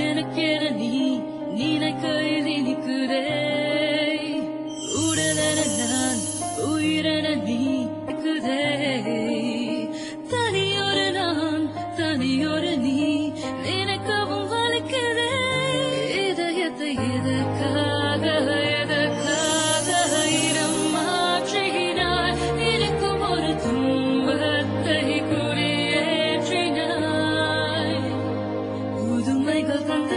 எனக்கென நீ நினைக்கையில் இனிக்குதே உடலென நான் உயிரென நீ இருக்குதே தனியொரு நான் தனியொரு நீ நினைக்கவும் வலிக்குதே இதயத்தை எதற்காக இடம் மாற்றினாய் எனக்கும் ஒரு துன்பத்தை குறியேற்றினாய் புதுமைகள் தந்து